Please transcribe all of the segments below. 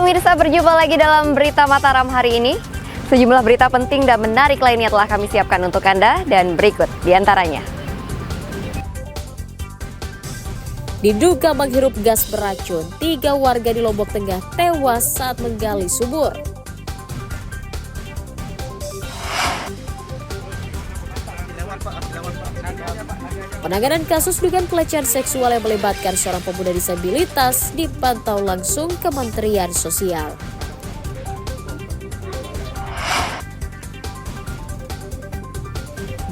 pemirsa, berjumpa lagi dalam Berita Mataram hari ini. Sejumlah berita penting dan menarik lainnya telah kami siapkan untuk Anda dan berikut diantaranya. Diduga menghirup gas beracun, 3 warga di Lombok Tengah tewas saat menggali sumur. Penanganan kasus dugaan pelecehan seksual yang melibatkan seorang pemuda disabilitas dipantau langsung Kementerian Sosial.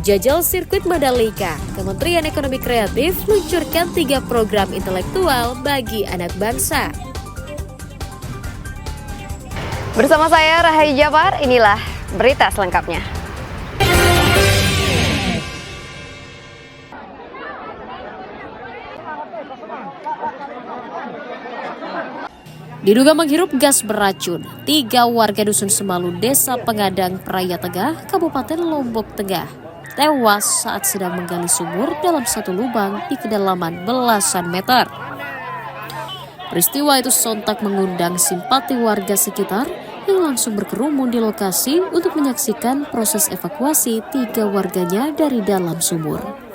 Jajal sirkuit Mandalika, Kementerian Ekonomi Kreatif luncurkan 3 program intelektual bagi anak bangsa. Bersama saya Rahayu Jafar, inilah berita selengkapnya. Diduga menghirup gas beracun, 3 warga Dusun Semalu, Desa Pengadang, Praia Tengah, Kabupaten Lombok Tengah, tewas saat sedang menggali sumur dalam satu lubang di kedalaman belasan meter. Peristiwa itu sontak mengundang simpati warga sekitar yang langsung berkerumun di lokasi untuk menyaksikan proses evakuasi 3 warganya dari dalam sumur.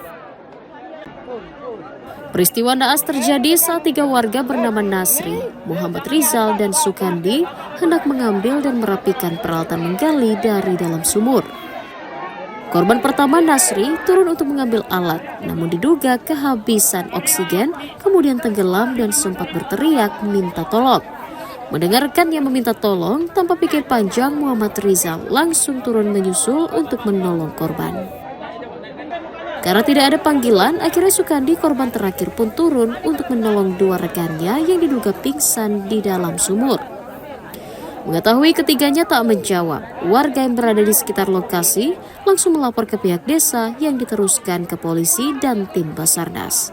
Peristiwa naas terjadi saat 3 warga bernama Nasri, Muhammad Rizal, dan Sukandi hendak mengambil dan merapikan peralatan menggali dari dalam sumur. Korban pertama, Nasri, turun untuk mengambil alat, namun diduga kehabisan oksigen, kemudian tenggelam dan sempat berteriak minta tolong. Mendengarkan yang meminta tolong, tanpa pikir panjang Muhammad Rizal langsung turun menyusul untuk menolong korban. Karena tidak ada panggilan, akhirnya Sukandi, korban terakhir, pun turun untuk menolong 2 rekannya yang diduga pingsan di dalam sumur. Mengetahui ketiganya tak menjawab, warga yang berada di sekitar lokasi langsung melapor ke pihak desa yang diteruskan ke polisi dan tim Basarnas.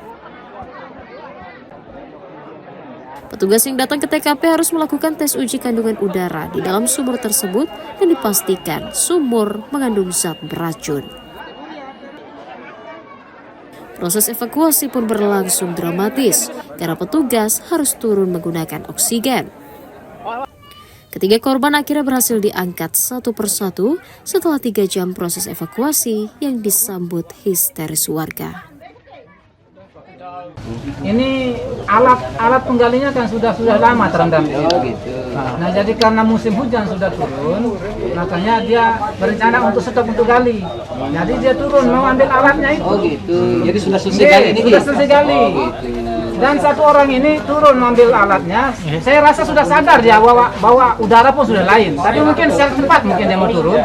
Petugas yang datang ke TKP harus melakukan tes uji kandungan udara di dalam sumur tersebut dan dipastikan sumur mengandung zat beracun. Proses evakuasi pun berlangsung dramatis karena petugas harus turun menggunakan oksigen. Ketiga korban akhirnya berhasil diangkat satu persatu setelah 3 jam proses evakuasi yang disambut histeris warga. Ini alat penggalinya kan sudah lama terendam di situ. Nah, jadi karena musim hujan sudah turun, makanya dia berencana untuk stop untuk gali. Jadi dia turun mau ambil alatnya itu. Oh gitu. Jadi sudah selesai gali ini. Sudah selesai gali. Dan 1 orang ini turun mengambil alatnya. Saya rasa sudah sadar dia bahwa udara pun sudah lain. Tapi mungkin secara cepat mungkin dia mau turun.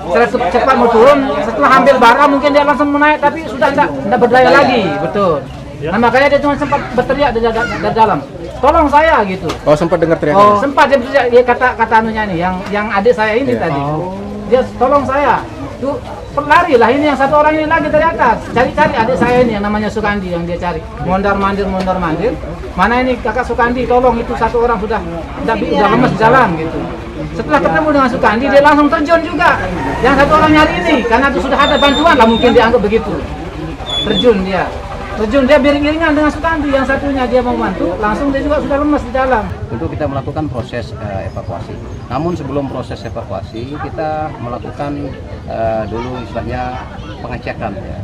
Secara cepat mau turun. Setelah ambil bara mungkin dia langsung menaik, tapi sudah tidak berdaya lagi. Betul. Nah, makanya dia cuma sempat berteriak dari dalam, tolong saya gitu. Oh, sempat dengar teriakan? Oh, sempat dia berteriak, dia kata anunya nih, yang adik saya ini tadi. Dia tolong saya. Tuh lari lah, ini yang 1 orang ini lagi dari atas. Cari adik saya ini yang namanya Sukandi yang dia cari. Mondar mandir. Mana ini kakak Sukandi, tolong itu 1 orang sudah lemas jalan gitu. Setelah ketemu dengan Sukandi, dia langsung terjun juga. Yang 1 orang nyari ini, karena itu sudah ada bantuan lah mungkin dianggap begitu. Terjun dia beriringan dengan Sukandi, yang satunya dia mau bantu, langsung dia juga sudah lemas di dalam. Tentu kita melakukan proses evakuasi. Namun sebelum proses evakuasi kita melakukan dulu istilahnya pengecekan ya.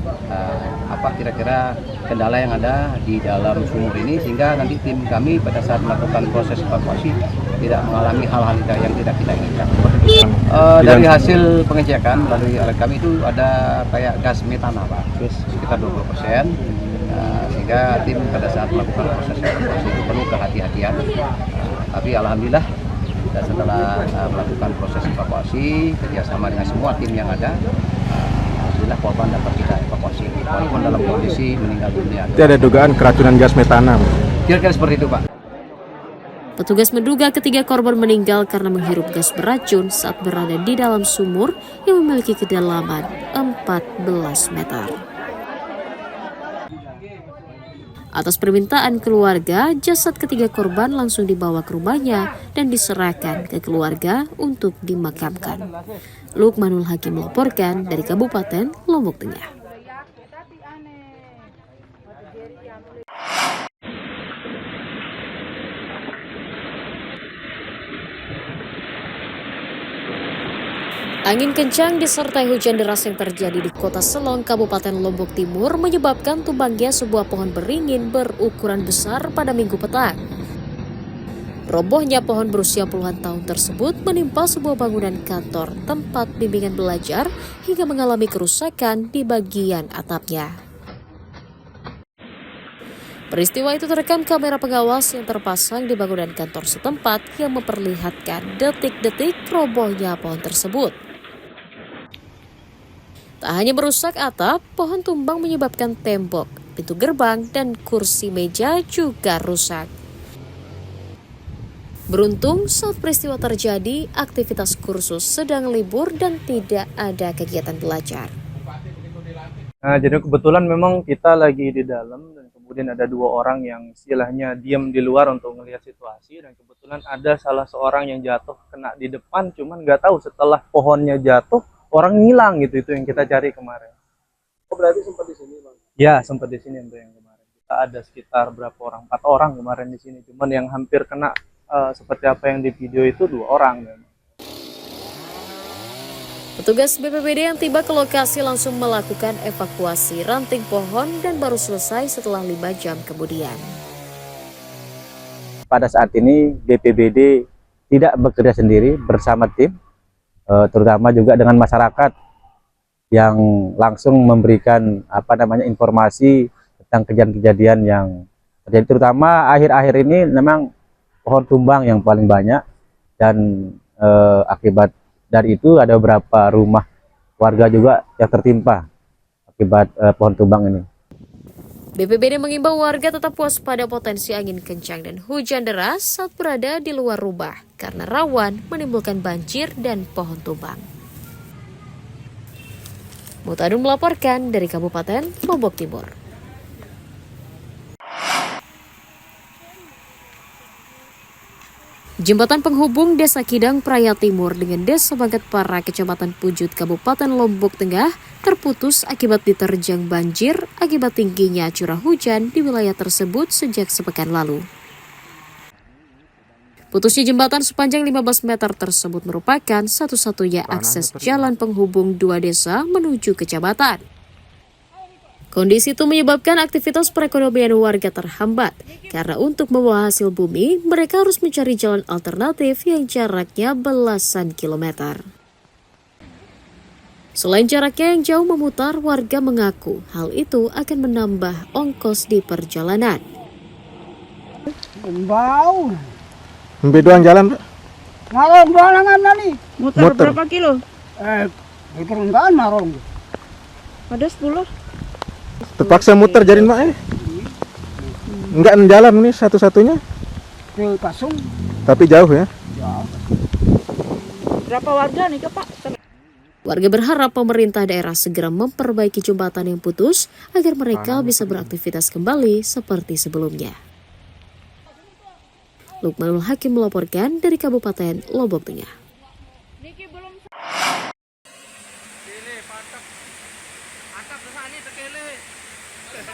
Apa kira-kira kendala yang ada di dalam sumur ini sehingga nanti tim kami pada saat melakukan proses evakuasi tidak mengalami hal-hal yang tidak kita inginkan. Dari hasil pengecekan melalui alat kami itu ada kayak gas metana Pak, sekitar 20%. Sehingga tim pada saat melakukan proses evakuasi itu perlu kehati-hatian. Tapi alhamdulillah setelah melakukan proses evakuasi kerjasama dengan semua tim yang ada, alhamdulillah korban dapat kita evakuasi walaupun dalam kondisi meninggal dunia. Tidak ada dugaan keracunan gas metana? Kira-kira seperti itu Pak. Petugas menduga ketiga korban meninggal karena menghirup gas beracun saat berada di dalam sumur yang memiliki kedalaman 14 meter. Atas permintaan keluarga, jasad ketiga korban langsung dibawa ke rumahnya dan diserahkan ke keluarga untuk dimakamkan. Lukmanul Hakim melaporkan dari Kabupaten Lombok Tengah. Angin kencang disertai hujan deras yang terjadi di Kota Selong, Kabupaten Lombok Timur menyebabkan tumbangnya sebuah pohon beringin berukuran besar pada Minggu petang. Robohnya pohon berusia puluhan tahun tersebut menimpa sebuah bangunan kantor tempat bimbingan belajar hingga mengalami kerusakan di bagian atapnya. Peristiwa itu terekam kamera pengawas yang terpasang di bangunan kantor setempat yang memperlihatkan detik-detik robohnya pohon tersebut. Tak hanya merusak atap, pohon tumbang menyebabkan tembok, pintu gerbang, dan kursi meja juga rusak. Beruntung saat peristiwa terjadi, aktivitas kursus sedang libur dan tidak ada kegiatan belajar. Nah, jadi kebetulan memang kita lagi di dalam dan kemudian ada 2 orang yang istilahnya diam di luar untuk melihat situasi, dan kebetulan ada salah seorang yang jatuh kena di depan, cuman nggak tahu setelah pohonnya jatuh orang ngilang gitu. Itu yang kita cari kemarin. Oh, berarti sempat di sini, Bang? Ya, sempat di sini untuk yang kemarin. Kita ada sekitar berapa orang? 4 orang kemarin di sini. Cuman yang hampir kena seperti apa yang di video itu 2 orang memang. Petugas BPBD yang tiba ke lokasi langsung melakukan evakuasi ranting pohon dan baru selesai setelah 5 jam kemudian. Pada saat ini BPBD tidak bekerja sendiri, bersama tim, terutama juga dengan masyarakat yang langsung memberikan informasi tentang kejadian-kejadian yang terjadi, terutama akhir-akhir ini memang pohon tumbang yang paling banyak, dan akibat dari itu ada beberapa rumah warga juga yang tertimpa akibat pohon tumbang ini. BPBD mengimbau warga tetap waspada potensi angin kencang dan hujan deras saat berada di luar rumah karena rawan menimbulkan banjir dan pohon tumbang. Mutadun melaporkan dari Kabupaten Lombok Timur. Jembatan penghubung Desa Kidang Praya Timur dengan Desa Bangkat Para, Kecamatan Pujut, Kabupaten Lombok Tengah terputus akibat diterjang banjir akibat tingginya curah hujan di wilayah tersebut sejak sepekan lalu. Putusnya jembatan sepanjang 15 meter tersebut merupakan satu-satunya akses jalan penghubung 2 desa menuju kecamatan. Kondisi itu menyebabkan aktivitas perekonomian warga terhambat, karena untuk membawa hasil bumi, mereka harus mencari jalan alternatif yang jaraknya belasan kilometer. Selain jaraknya yang jauh memutar, warga mengaku hal itu akan menambah ongkos di perjalanan. Bau. Doang jalan, Pak? Narong balangan nih. Muter. Berapa kilo? Diperenggan narong. Ada 10. Terpaksa muter jarin, Mak. Enggak jalan nih satu-satunya, Di Pasung. tapi jauh ya. Berapa warga nih, Pak? Warga berharap pemerintah daerah segera memperbaiki jembatan yang putus agar mereka bisa beraktivitas kembali seperti sebelumnya. Lukmanul Hakim melaporkan dari Kabupaten Lombok Tengah.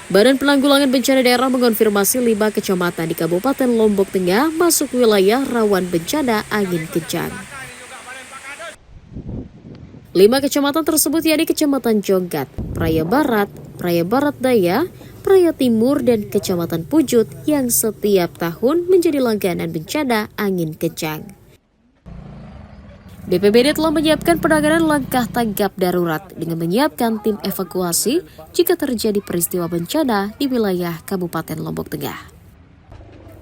Badan Penanggulangan Bencana Daerah mengonfirmasi 5 kecamatan di Kabupaten Lombok Tengah masuk wilayah rawan bencana angin kencang. 5 kecamatan tersebut yakni Kecamatan Jonggat, Praya Barat Daya, Praya Timur, dan Kecamatan Pujut yang setiap tahun menjadi langganan bencana angin kencang. BPBD telah menyiapkan penanganan langkah tanggap darurat dengan menyiapkan tim evakuasi jika terjadi peristiwa bencana di wilayah Kabupaten Lombok Tengah.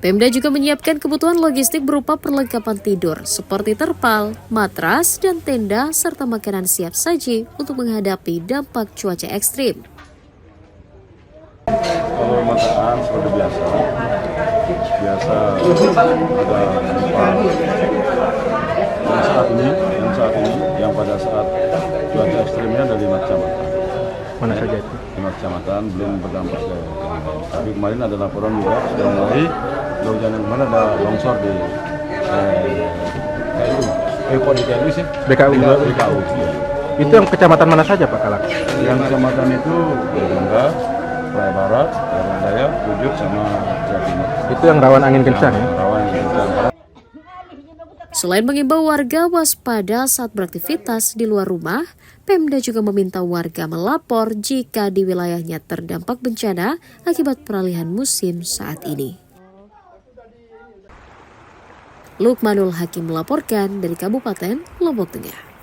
Pemda juga menyiapkan kebutuhan logistik berupa perlengkapan tidur seperti terpal, matras, dan tenda serta makanan siap saji untuk menghadapi dampak cuaca ekstrim. Kalau masakan seperti biasa ada gempa. Yang pada saat cuaca ekstrimnya ada 5 kecamatan. Mana saja itu? 5 kecamatan belum berdampak ke lain. Tapi kemarin ada laporan juga sudah mulai ada hujan yang kemarin ada longsor di KU di KU sih. BKU. BKU. Ya. Itu yang kecamatan mana saja, Pak Kalak? Yang kecamatan itu Jonggat, Praya Barat, Praya Daya, Pujut, sama Praya Timur. Itu yang rawan angin kencang ya? Rawan angin kencang. Selain mengimbau warga waspada saat beraktivitas di luar rumah, Pemda juga meminta warga melapor jika di wilayahnya terdampak bencana akibat peralihan musim saat ini. Lukmanul Hakim melaporkan dari Kabupaten Lombok Tengah.